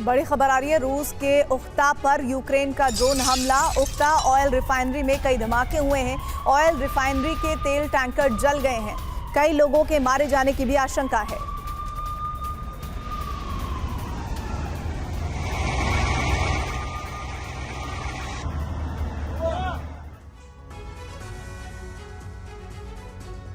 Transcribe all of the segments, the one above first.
बड़ी खबर आ रही है। रूस के उख्ता पर यूक्रेन का ड्रोन हमला। उख्ता ऑयल रिफाइनरी में कई धमाके हुए हैं। ऑयल रिफाइनरी के तेल टैंकर जल गए हैं। कई लोगों के मारे जाने की भी आशंका है।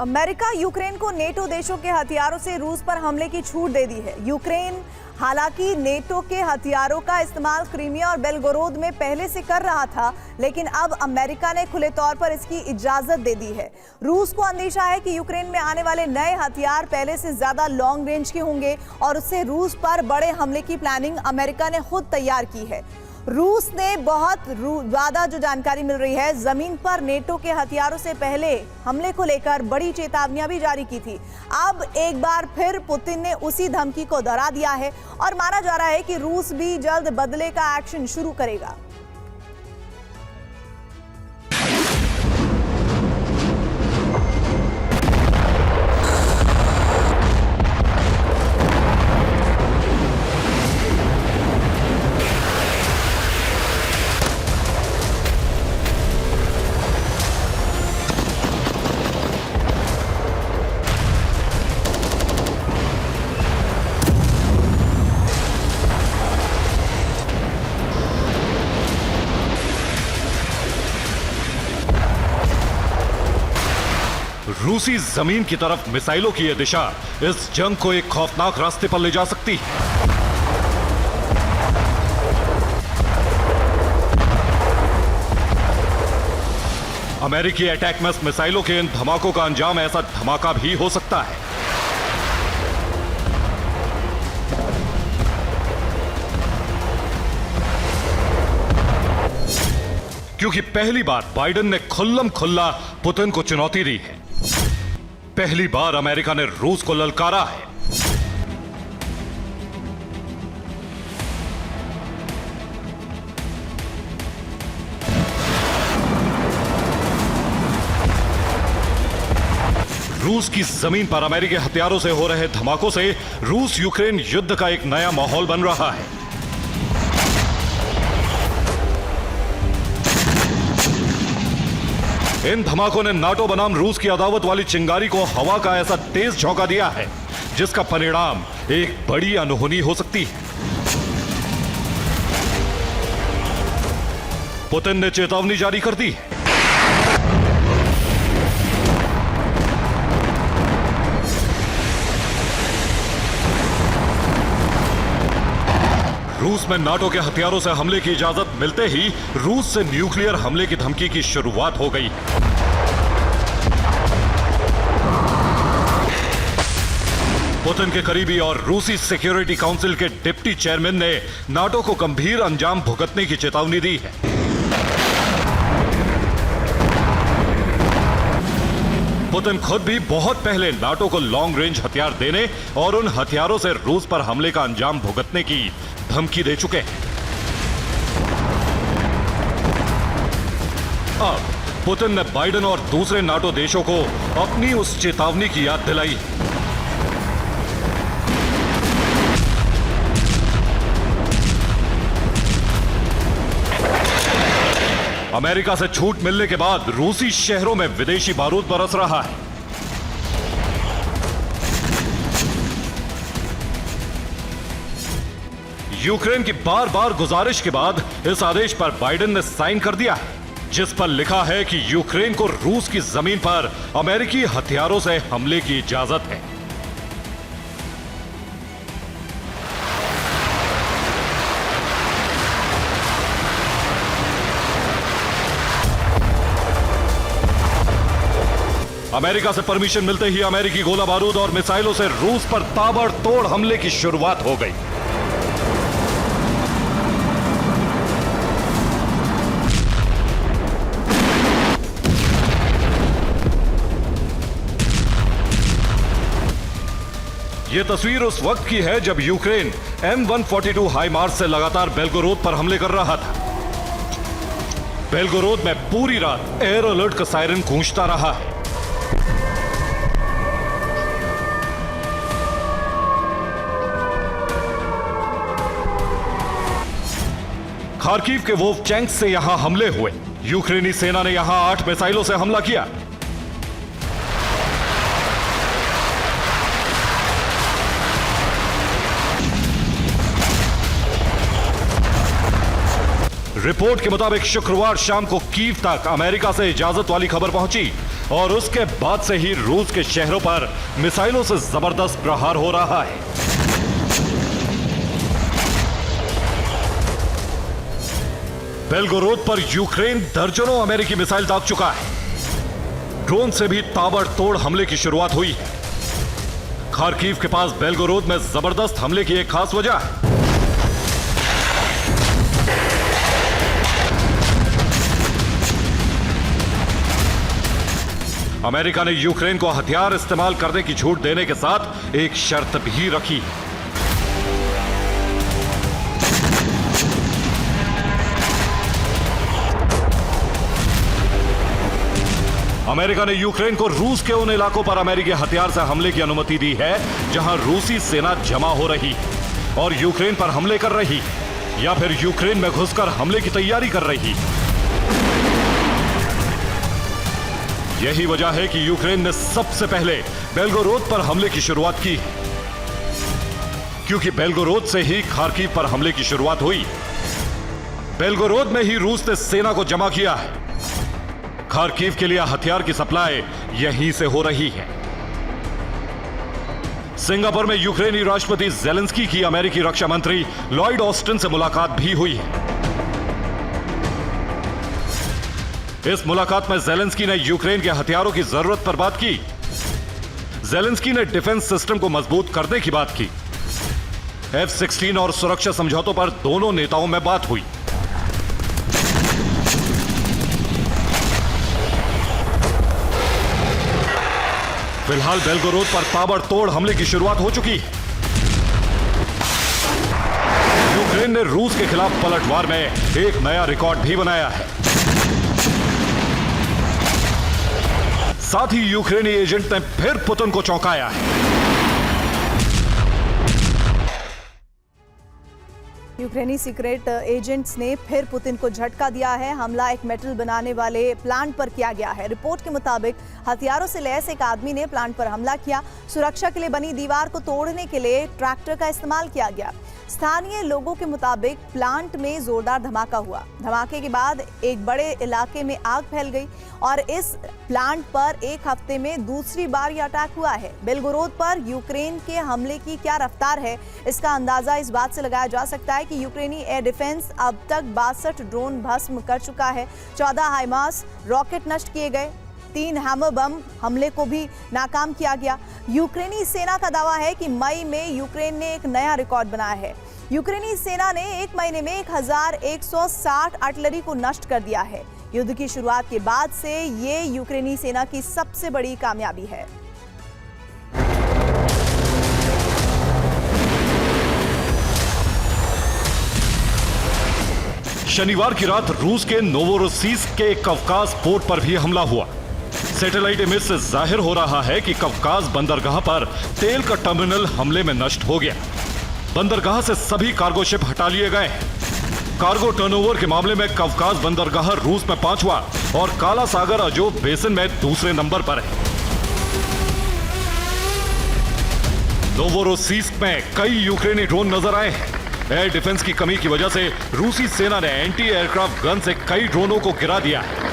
अमेरिका यूक्रेन को नेटो देशों के हथियारों से रूस पर हमले की छूट दे दी है। यूक्रेन हालांकि नेटो के हथियारों का इस्तेमाल क्रीमिया और बेलगोरोद में पहले से कर रहा था, लेकिन अब अमेरिका ने खुले तौर पर इसकी इजाजत दे दी है। रूस को अंदेशा है कि यूक्रेन में आने वाले नए हथियार पहले से ज्यादा लॉन्ग रेंज के होंगे और उससे रूस पर बड़े हमले की प्लानिंग अमेरिका ने खुद तैयार की है। रूस ने बहुत ज्यादा जो जानकारी मिल रही है, जमीन पर नेटो के हथियारों से पहले हमले को लेकर बड़ी चेतावनियां भी जारी की थी। अब एक बार फिर पुतिन ने उसी धमकी को दोहरा दिया है और माना जा रहा है कि रूस भी जल्द बदले का एक्शन शुरू करेगा। रूसी जमीन की तरफ मिसाइलों की यह दिशा इस जंग को एक खौफनाक रास्ते पर ले जा सकती है। अमेरिकी अटैकमस मिसाइलों के इन धमाकों का अंजाम ऐसा धमाका भी हो सकता है। क्योंकि पहली बार बाइडेन ने खुल्लम खुल्ला पुतिन को चुनौती दी है। पहली बार अमेरिका ने रूस को ललकारा है। रूस की जमीन पर अमेरिकी हथियारों से हो रहे धमाकों से रूस यूक्रेन युद्ध का एक नया माहौल बन रहा है। इन धमाकों ने नाटो बनाम रूस की अदावत वाली चिंगारी को हवा का ऐसा तेज झोंका दिया है जिसका परिणाम एक बड़ी अनहोनी हो सकती है। पुतिन ने चेतावनी जारी कर दी है। रूस में नाटो के हथियारों से हमले की इजाजत मिलते ही रूस से न्यूक्लियर हमले की धमकी की शुरुआत हो गई। पुतिन के करीबी और रूसी सिक्योरिटी काउंसिल के डिप्टी चेयरमैन ने नाटो को गंभीर अंजाम भुगतने की चेतावनी दी है। पुतिन खुद भी बहुत पहले नाटो को लॉन्ग रेंज हथियार देने और उन हथियारों से रूस पर हमले का अंजाम भुगतने की धमकी दे चुके हैं। अब पुतिन ने बाइडेन और दूसरे नाटो देशों को अपनी उस चेतावनी की याद दिलाई। अमेरिका से छूट मिलने के बाद रूसी शहरों में विदेशी बारूद बरस रहा है। यूक्रेन की बार बार गुजारिश के बाद इस आदेश पर बाइडेन ने साइन कर दिया है, जिस पर लिखा है कि यूक्रेन को रूस की जमीन पर अमेरिकी हथियारों से हमले की इजाजत है। अमेरिका से परमिशन मिलते ही अमेरिकी गोला बारूद और मिसाइलों से रूस पर ताबड़तोड़ हमले की शुरुआत हो गई। यह तस्वीर उस वक्त की है जब यूक्रेन M142 हाइमार्स से लगातार बेलगोरोद पर हमले कर रहा था। बेलगोरोद में पूरी रात एयर अलर्ट का सायरन गूंजता रहा है। खार्किव के वोवचैंक से यहां हमले हुए। यूक्रेनी सेना ने यहां 8 मिसाइलों से हमला किया। रिपोर्ट के मुताबिक शुक्रवार शाम को कीव तक अमेरिका से इजाजत वाली खबर पहुंची और उसके बाद से ही रूस के शहरों पर मिसाइलों से जबरदस्त प्रहार हो रहा है। बेलगोरोद पर यूक्रेन दर्जनों अमेरिकी मिसाइल दाग चुका है। ड्रोन से भी ताबड़तोड़ हमले की शुरुआत हुई है। खार्किव के पास बेलगोरोद में जबरदस्त हमले की एक खास वजह है। अमेरिका ने यूक्रेन को हथियार इस्तेमाल करने की छूट देने के साथ एक शर्त भी रखी है। अमेरिका ने यूक्रेन को रूस के उन इलाकों पर अमेरिकी हथियार से हमले की अनुमति दी है जहां रूसी सेना जमा हो रही और यूक्रेन पर हमले कर रही या फिर यूक्रेन में घुसकर हमले की तैयारी कर रही। यही वजह है कि यूक्रेन ने सबसे पहले बेलगोरोद पर हमले की शुरुआत की, क्योंकि बेलगोरोद से ही खार्किव पर हमले की शुरुआत हुई। बेलगोरोद में ही रूस ने सेना को जमा किया है। खार्किव के लिए हथियार की सप्लाई यहीं से हो रही है। सिंगापुर में यूक्रेनी राष्ट्रपति ज़ेलेंस्की की अमेरिकी रक्षा मंत्री लॉयड ऑस्टिन से मुलाकात भी हुई है। इस मुलाकात में ज़ेलेंस्की ने यूक्रेन के हथियारों की जरूरत पर बात की। ज़ेलेंस्की ने डिफेंस सिस्टम को मजबूत करने की बात की। F-16 और सुरक्षा समझौतों पर दोनों नेताओं में बात हुई। फिलहाल बेलगोरोद पर ताबड़तोड़ हमले की शुरुआत हो चुकी है। यूक्रेन ने रूस के खिलाफ पलटवार में एक नया रिकॉर्ड भी बनाया है। साथ ही यूक्रेनी एजेंट ने फिर पुतिन को चौंकाया है। यूक्रेनी सीक्रेट एजेंट्स ने फिर पुतिन को झटका दिया है। हमला एक मेटल बनाने वाले प्लांट पर किया गया है। रिपोर्ट के मुताबिक हथियारों से लैस एक आदमी ने प्लांट पर हमला किया। सुरक्षा के लिए बनी दीवार को तोड़ने के लिए ट्रैक्टर का इस्तेमाल किया गया। स्थानीय लोगों के मुताबिक प्लांट में जोरदार धमाका हुआ। धमाके के बाद एक बड़े इलाके में आग फैल गई और इस प्लांट पर एक हफ्ते में दूसरी बार यह अटैक हुआ है। बेलगोरोद पर यूक्रेन के हमले की क्या रफ्तार है, इसका अंदाजा इस बात से लगाया जा सकता है कि यूक्रेनी एयर डिफेंस अब तक 62 ड्रोन भस्म कर चुका है। 14 हाइमार्स रॉकेट नष्ट किए गए। 3 हैमर बम हमले को भी नाकाम किया गया। यूक्रेनी सेना का दावा है कि मई में यूक्रेन ने एक नया रिकॉर्ड बनाया है। यूक्रेनी सेना ने एक महीने में 1160 आर्टिलरी को नष्ट कर दिया है। युद्ध की शुरुआत के बाद से ये यूक्रेनी सेना की सबसे बड़ी कामयाबी है। शनिवार की रात रूस के नोवोरोसिस्क के कवकाज पोर्ट पर भी हमला हुआ। सैटेलाइट इमेज से जाहिर हो रहा है कि कवकाज बंदरगाह पर तेल का टर्मिनल हमले में नष्ट हो गया। बंदरगाह से सभी कार्गो शिप हटा लिए गए। कार्गो टर्नओवर के मामले में कवकाज बंदरगाह रूस में 5वां और काला सागर अजोव बेसिन में दूसरे नंबर पर है। नोवोरोसिस्क में कई यूक्रेनी ड्रोन नजर आए हैं। एयर डिफेंस की कमी की वजह से रूसी सेना ने एंटी एयरक्राफ्ट गन से कई ड्रोनों को गिरा दिया है।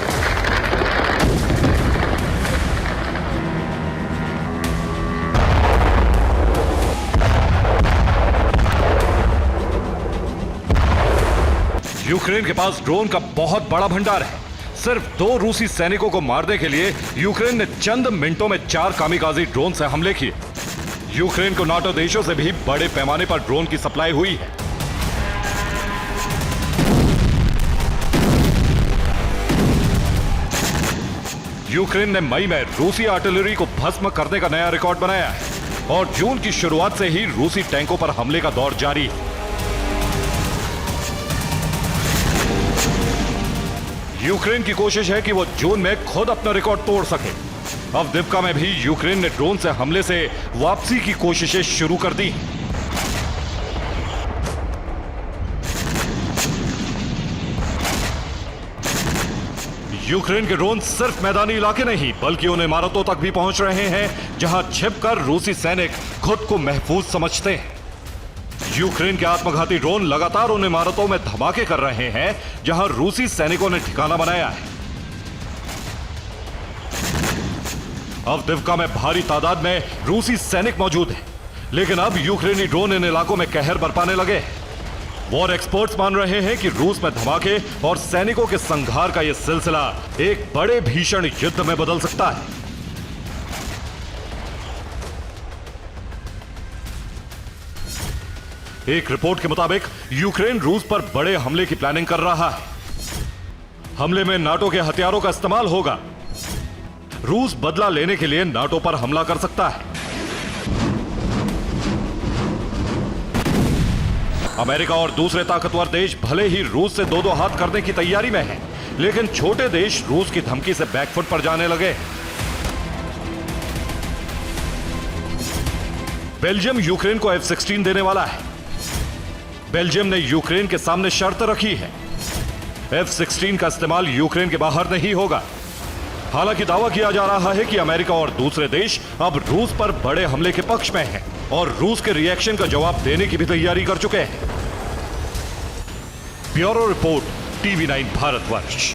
यूक्रेन के पास ड्रोन का बहुत बड़ा भंडार है। सिर्फ 2 रूसी सैनिकों को मारने के लिए यूक्रेन ने चंद मिनटों में 4 कामिकाजी ड्रोन से हमले किए। यूक्रेन को नाटो देशों से भी बड़े पैमाने पर ड्रोन की सप्लाई हुई है। यूक्रेन ने मई में रूसी आर्टिलरी को भस्म करने का नया रिकॉर्ड बनाया है और जून की शुरुआत से ही रूसी टैंकों पर हमले का दौर जारी है। यूक्रेन की कोशिश है कि वो जून में खुद अपना रिकॉर्ड तोड़ सके। अवदिव्का में भी यूक्रेन ने ड्रोन से हमले से वापसी की कोशिशें शुरू कर दी। यूक्रेन के ड्रोन सिर्फ मैदानी इलाके नहीं बल्कि उन इमारतों तक भी पहुंच रहे हैं जहां छिपकर रूसी सैनिक खुद को महफूज समझते हैं। यूक्रेन के आत्मघाती ड्रोन लगातार उन इमारतों में धमाके कर रहे हैं जहां रूसी सैनिकों ने ठिकाना बनाया है। अवदिव्का में भारी तादाद में रूसी सैनिक मौजूद हैं, लेकिन अब यूक्रेनी ड्रोन इन इलाकों में कहर बरपाने लगे। वॉर एक्सपर्ट्स मान रहे हैं कि रूस में धमाके और सैनिकों के संघार का यह सिलसिला एक बड़े भीषण युद्ध में बदल सकता है। एक रिपोर्ट के मुताबिक यूक्रेन रूस पर बड़े हमले की प्लानिंग कर रहा है। हमले में नाटो के हथियारों का इस्तेमाल होगा। रूस बदला लेने के लिए नाटो पर हमला कर सकता है। अमेरिका और दूसरे ताकतवर देश भले ही रूस से दो हाथ करने की तैयारी में हैं, लेकिन छोटे देश रूस की धमकी से बैकफुट पर जाने लगे। बेल्जियम यूक्रेन को F-16 देने वाला है। बेल्जियम ने यूक्रेन के सामने शर्त रखी है, F-16 का इस्तेमाल यूक्रेन के बाहर नहीं होगा। हालांकि दावा किया जा रहा है कि अमेरिका और दूसरे देश अब रूस पर बड़े हमले के पक्ष में हैं और रूस के रिएक्शन का जवाब देने की भी तैयारी कर चुके हैं। Bureau report, TV9 Bharatvarsh.